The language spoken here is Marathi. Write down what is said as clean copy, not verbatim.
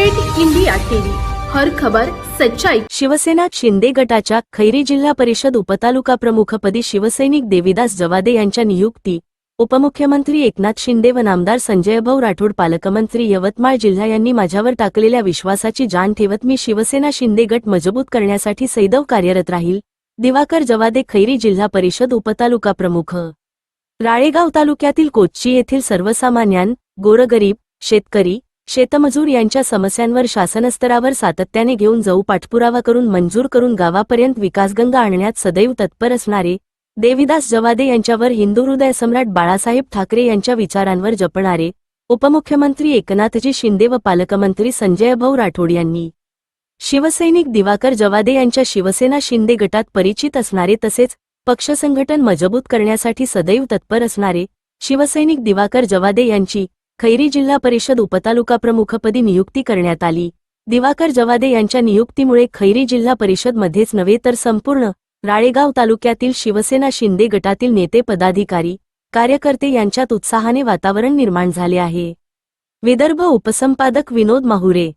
थेट इंडिया टीव्ही, हर खबर सच्चाई। शिवसेना शिंदे गटाच्या खैरी जिल्हा परिषद उपतालुका प्रमुखपदी शिवसैनिक देविदास जवादे यांच्या नियुक्ती। उपमुख्यमंत्री एकनाथ शिंदे व नामदार संजयभाऊ राठोड पालकमंत्री यवतमाळ जिल्हा यांनी माझ्यावर टाकलेल्या विश्वासाची जाण ठेवत मी शिवसेना शिंदे गट मजबूत करण्यासाठी सदैव कार्यरत राहील। दिवाकर जवादे खैरी जिल्हा परिषद उपतालुका प्रमुख। राळेगाव तालुक्यातील कोच्ची येथील सर्वसामान्यां, गोरगरीब, शेतकरी, शेतमजूर यांच्या समस्यांवर शासनस्तरावर सातत्याने घेऊन जाऊ पाठपुरावा करून मंजूर करून गावापर्यंत विकासगंगा आणण्यात सदैव तत्पर असणारे देविदास जवादे यांच्यावर हिंदू हृदय सम्राट बाळासाहेब ठाकरे यांच्या विचारांवर जपणारे उपमुख्यमंत्री एकनाथजी शिंदे व पालकमंत्री संजयभाऊ राठोड यांनी शिवसैनिक दिवाकर जवादे यांच्या शिवसेना शिंदे गटात परिचित असणारे तसेच पक्ष संघटन मजबूत करण्यासाठी सदैव तत्पर असणारे शिवसैनिक दिवाकर जवादे यांची खैरी जिल्हा परिषद उपतालुका प्रमुखपदी नियुक्ती करण्यात आली। दिवाकर जवादे यांच्या नियुक्तीमुळे खैरी जिल्हा परिषद मध्येच नव्हे तर संपूर्ण राळेगाव तालुक्यातील शिवसेना शिंदे गटातील नेते पदाधिकारी कार्यकर्ते यांच्यात उत्साहाने वातावरण निर्माण झाले आहे। विदर्भ उपसंपादक विनोद माहुरे।